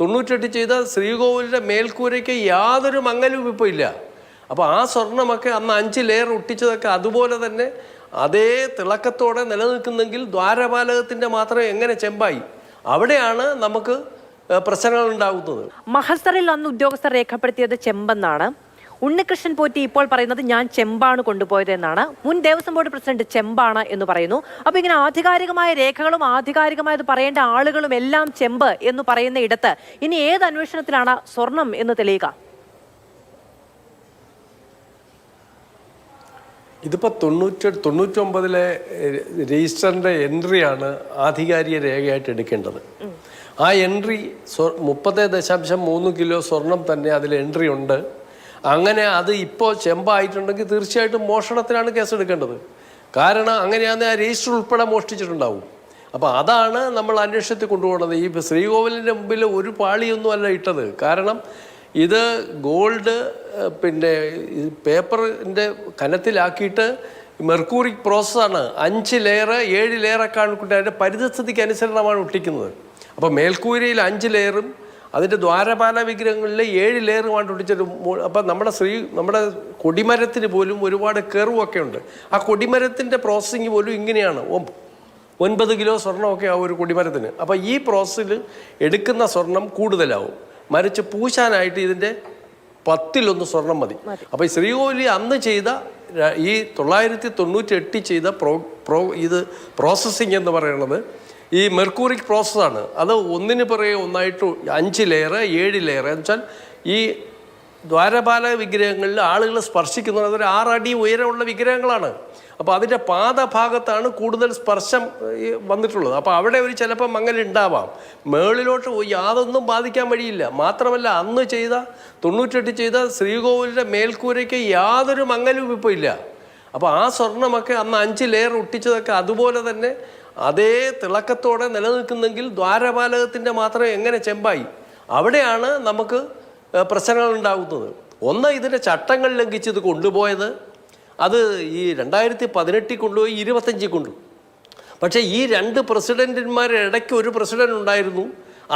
98 ചെയ്ത ശ്രീകോവിലിൻ്റെ മേൽക്കൂരയ്ക്ക് യാതൊരു മങ്ങലും ഇപ്പോൾ ഇല്ല. അപ്പോൾ ആ സ്വർണ്ണമൊക്കെ അന്ന് 5 ലെയർ ഒട്ടിച്ചതൊക്കെ അതുപോലെ തന്നെ അതേ തിളക്കത്തോടെ നിലനിൽക്കുന്നെങ്കിൽ ദ്വാരപാലകത്തിൻ്റെ മാത്രം എങ്ങനെ ചെമ്പായി? അവിടെയാണ് നമുക്ക് പ്രശ്നങ്ങൾ ഉണ്ടാകുന്നത്. മഹസറിൽ അന്ന് ഉദ്യോഗസ്ഥർ രേഖപ്പെടുത്തിയത് ചെമ്പെന്നാണ്. ഉണ്ണികൃഷ്ണൻ പോറ്റി ഇപ്പോൾ പറയുന്നത് ഞാൻ ചെമ്പാണ് കൊണ്ടുപോയത് എന്നാണ്. മുൻ ദേവസ്വം ബോർഡ് പ്രസിഡന്റ് ചെമ്പാണ് എന്ന് പറയുന്നു. അപ്പൊ ഇങ്ങനെ ആധികാരികമായ രേഖകളും ആധികാരികമായത് പറയേണ്ട ആളുകളും എല്ലാം ചെമ്പ് എന്ന് പറയുന്ന ഇടത്ത് ഇനി ഏത് അന്വേഷണത്തിലാണ് സ്വർണം എന്ന് തെളിയുക? ഇതിപ്പോൾ 99 രജിസ്റ്ററിൻ്റെ എൻട്രിയാണ് ആധികാരിക രേഖയായിട്ട് എടുക്കേണ്ടത്. ആ എൻട്രി 30.3 കിലോ സ്വർണം തന്നെ അതിൽ എൻട്രി ഉണ്ട്. അങ്ങനെ അത് ഇപ്പോൾ ചെമ്പായിട്ടുണ്ടെങ്കിൽ തീർച്ചയായിട്ടും മോഷണത്തിനാണ് കേസെടുക്കേണ്ടത്. കാരണം അങ്ങനെയാണെന്ന് ആ രജിസ്റ്റർ ഉൾപ്പെടെ മോഷ്ടിച്ചിട്ടുണ്ടാവും. അപ്പോൾ അതാണ് നമ്മൾ അന്വേഷണത്തിൽ കൊണ്ടുപോകുന്നത്. ഈ ശ്രീകോവിലിൻ്റെ മുമ്പിൽ ഒരു പാളിയൊന്നും അല്ല ഇട്ടത്. കാരണം ഇത് ഗോൾഡ് പിന്നെ പേപ്പറിൻ്റെ കനത്തിലാക്കിയിട്ട് മെർക്കൂറിക് പ്രോസസ്സാണ്. 5 ലെയർ 7 ലെയറൊക്കെ ആണ് അതിൻ്റെ പരിതസ്ഥിതിക്ക് അനുസരണമാണ് ഒട്ടിക്കുന്നത്. അപ്പോൾ മേൽക്കൂരയിൽ 5 ലെയറും അതിൻ്റെ ദ്വാരപാല വിഗ്രഹങ്ങളിൽ 7 ലെയറുമാണ് ഒട്ടിച്ചത്. അപ്പം നമ്മുടെ കൊടിമരത്തിന് പോലും ഒരുപാട് കെറുവൊക്കെ ഉണ്ട്. ആ കൊടിമരത്തിൻ്റെ പ്രോസസ്സിങ് പോലും ഇങ്ങനെയാണ്. 9 കിലോ സ്വർണ്ണമൊക്കെ ആ ഒരു കൊടിമരത്തിന്. അപ്പോൾ ഈ പ്രോസസ്സിൽ എടുക്കുന്ന സ്വർണം കൂടുതലാവും. മറിച്ച് പൂശാനായിട്ട് ഇതിൻ്റെ 10-1 സ്വർണം മതി. അപ്പോൾ ഈ ശ്രീകോവിലി അന്ന് ചെയ്ത ഈ 998 ചെയ്ത ഇത് പ്രോസസ്സിങ് എന്ന് പറയുന്നത് ഈ മെർക്കൂറിക് പ്രോസസ്സാണ്. അത് ഒന്നിന് പിറകെ ഒന്നായിട്ട് 5 ലെയർ 7 ലെയർ എന്ന് വെച്ചാൽ ഈ ദ്വാരപാല വിഗ്രഹങ്ങളിൽ ആളുകൾ സ്പർശിക്കുന്നത് അതൊരു 6 അടി ഉയരമുള്ള വിഗ്രഹങ്ങളാണ്. അപ്പോൾ അതിൻ്റെ പാദഭാഗത്താണ് കൂടുതൽ സ്പർശം വന്നിട്ടുള്ളത്. അപ്പോൾ അവിടെ ഒരു ചിലപ്പോൾ മങ്ങലുണ്ടാവാം. മേളിലോട്ട് യാതൊന്നും ബാധിക്കാൻ വഴിയില്ല. മാത്രമല്ല അന്ന് ചെയ്ത 98 ചെയ്ത ശ്രീകോവിലിൻ്റെ മേൽക്കൂരയ്ക്ക് യാതൊരു മങ്ങലും ഇപ്പോൾ ഇല്ല. അപ്പോൾ ആ സ്വർണ്ണമൊക്കെ അന്ന് 5 ലെയർ ഒട്ടിച്ചതൊക്കെ അതുപോലെ തന്നെ അതേ തിളക്കത്തോടെ നിലനിൽക്കുന്നെങ്കിൽ ദ്വാരപാലകത്തിൻ്റെ മാത്രം എങ്ങനെ ചെമ്പായി? അവിടെയാണ് നമുക്ക് പ്രശ്നങ്ങൾ ഉണ്ടാകുന്നത്. ഒന്ന്, ഇതിൻ്റെ ചട്ടങ്ങൾ ലംഘിച്ച് ഇത് കൊണ്ടുപോയത്. അത് ഈ 2018 കൊണ്ടുപോയി 25 കൊണ്ടു. പക്ഷേ ഈ 2 പ്രസിഡന്റുമാരുടെ ഇടയ്ക്ക് ഒരു പ്രസിഡന്റ് ഉണ്ടായിരുന്നു.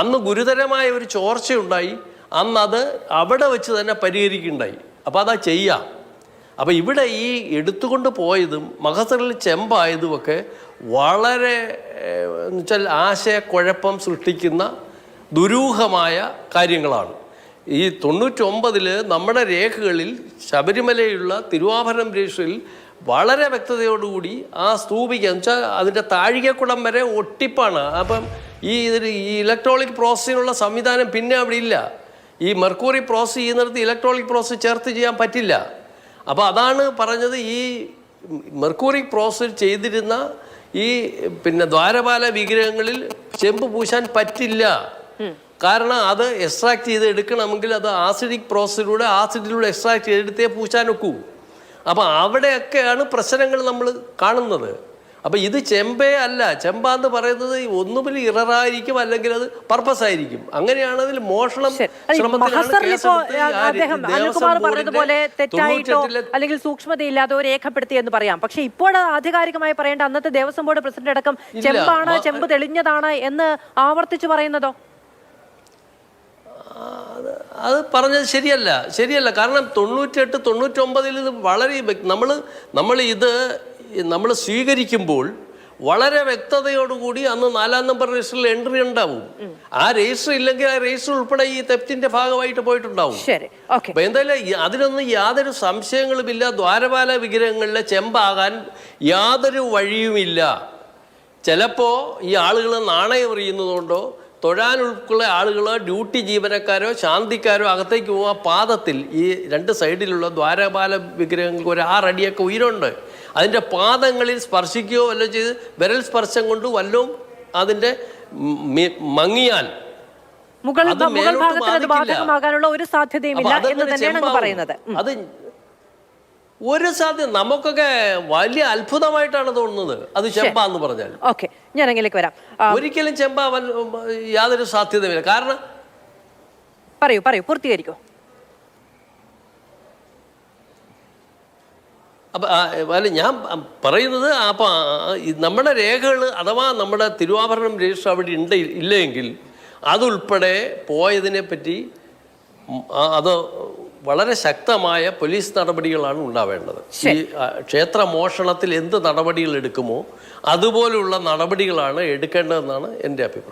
അന്ന് ഗുരുതരമായ ഒരു ചോർച്ചയുണ്ടായി. അന്നത് അവിടെ വെച്ച് തന്നെ പരിഹരിക്കുകയുണ്ടായി. അപ്പോൾ അതാ ചെയ്യാം. അപ്പോൾ ഇവിടെ ഈ എടുത്തുകൊണ്ട് പോയതും മഹസറിൽ ചെമ്പായതുമൊക്കെ വളരെ എന്നുവെച്ചാൽ ആശയക്കുഴപ്പം സൃഷ്ടിക്കുന്ന ദുരൂഹമായ കാര്യങ്ങളാണ്. ഈ 99 നമ്മുടെ രേഖകളിൽ ശബരിമലയുള്ള തിരുവാഭരണം രജിസ്റ്ററിൽ വളരെ വ്യക്തതയോടുകൂടി ആ സ്തൂപിക എന്ന് വെച്ചാൽ അതിൻ്റെ താഴികക്കുടം വരെ ഒട്ടിപ്പാണ്. അപ്പം ഈ ഇലക്ട്രോണിക് പ്രോസസ്സിനുള്ള സംവിധാനം പിന്നെ അവിടെ ഇല്ല. ഈ മെർക്കൂറി പ്രോസസ്സ് ചെയ്യുന്നിടത്ത് ഇലക്ട്രോണിക് പ്രോസസ്സ് ചേർത്ത് ചെയ്യാൻ പറ്റില്ല. അപ്പോൾ അതാണ് പറഞ്ഞത്, ഈ മെർക്കൂറി പ്രോസസ്സ് ചെയ്തിരുന്ന ഈ പിന്നെ ദ്വാരപാല വിഗ്രഹങ്ങളിൽ ചെമ്പ് പൂശാൻ പറ്റില്ല. കാരണം അത് എക്സ്ട്രാക്ട് ചെയ്ത് എടുക്കണമെങ്കിൽ അത് ആസിഡിക് പ്രോസസ്സിലൂടെ എക്സ്ട്രാക്ട് ചെയ്തെടുത്തേ പൂശാനൊക്കൂ. അപ്പോൾ അവിടെയൊക്കെയാണ് പ്രശ്നങ്ങൾ നമ്മൾ കാണുന്നത്. അപ്പോൾ ഇത് ചെമ്പേ അല്ല. ചെമ്പാന്ന് പറയുന്നത് ഒന്നുമില്ല ഇററായിരിക്കും, അല്ലെങ്കിൽ അത് പർപ്പസ് ആയിരിക്കും. അങ്ങനെയാണ് അതിൽ മോഷണം പറഞ്ഞതുപോലെ തെറ്റായിട്ടോ അല്ലെങ്കിൽ സൂക്ഷ്മതയില്ലാതെ രേഖപ്പെടുത്തി എന്ന് പറയാം. പക്ഷെ ഇപ്പോൾ ആധികാരികമായി പറയേണ്ട അന്നത്തെ ദേവസ്വം ബോർഡ് പ്രസിഡന്റ് അടക്കം ചെമ്പാണ്, ചെമ്പ് തെളിഞ്ഞതാണ് എന്ന് ആവർത്തിച്ചു പറയുന്നതോ? അത് പറഞ്ഞത് ശരിയല്ല. കാരണം 98, 99 ഇത് വളരെ നമ്മൾ സ്വീകരിക്കുമ്പോൾ വളരെ വ്യക്തതയോടുകൂടി അന്ന് 4-ാം നമ്പർ രജിസ്റ്ററിൽ എൻട്രി ഉണ്ടാവും. ആ രജിസ്റ്റർ ഇല്ലെങ്കിൽ ആ രജിസ്റ്റർ ഉൾപ്പെടെ ഈ തെഫ്റ്റിന്റെ ഭാഗമായിട്ട് പോയിട്ടുണ്ടാവും. അപ്പൊ എന്തായാലും അതിനൊന്നും യാതൊരു സംശയങ്ങളുമില്ല. ദ്വാരപാല വിഗ്രഹങ്ങളിലെ ചെമ്പാകാൻ യാതൊരു വഴിയുമില്ല. ചിലപ്പോൾ ഈ ആളുകൾ നാണയം എറിയുന്നതുകൊണ്ടോ തൊഴാൻ ഉൾക്കുള്ള ആളുകൾ ഡ്യൂട്ടി ജീവനക്കാരോ ശാന്തിക്കാരോ അകത്തേക്ക് പോകാൻ പാദത്തിൽ ഈ 2 സൈഡിലുള്ള ദ്വാരപാല വിഗ്രഹങ്ങൾക്ക് ഒരു 6 അടിയൊക്കെ ഉയരമുണ്ട്. അതിൻ്റെ പാദങ്ങളിൽ സ്പർശിക്കുകയോ വല്ലതും ചെയ്ത് വിരൽ സ്പർശം കൊണ്ട് വല്ലതും അതിൻ്റെ മങ്ങിയാൽ ഒരു സാധ്യതയുമില്ല എന്ന് തന്നെയാണ് പറയുന്നത്. അത് ഒരു സാധ്യത നമുക്കൊക്കെ വലിയ അത്ഭുതമായിട്ടാണ് തോന്നുന്നത്. അത് ചെമ്പാന്ന് പറഞ്ഞാൽ ഞാൻ അങ്ങനെയൊക്കെ വരാം. ഒരിക്കലും ചെമ്പാവാൻ യാതൊരു സാധ്യതയില്ല. കാരണം പറയൂ പൂർത്തീകരിക്കൂ. അപ്പം ഞാൻ പറയുന്നത് അപ്പം നമ്മുടെ രേഖകൾ അഥവാ നമ്മുടെ തിരുവാഭരണം രജിസ്റ്റർ അവിടെ ഇല്ലെങ്കിൽ അതുൾപ്പെടെ പോയതിനെ പറ്റി അത് വളരെ ശക്തമായ പോലീസ് നടപടികളാണ് ഉണ്ടാവേണ്ടത്. ഈ ക്ഷേത്ര മോഷണത്തിൽ എന്ത് നടപടികൾ എടുക്കുമോ അതുപോലുള്ള നടപടികളാണ് എടുക്കേണ്ടതെന്നാണ് എൻ്റെ അഭിപ്രായം.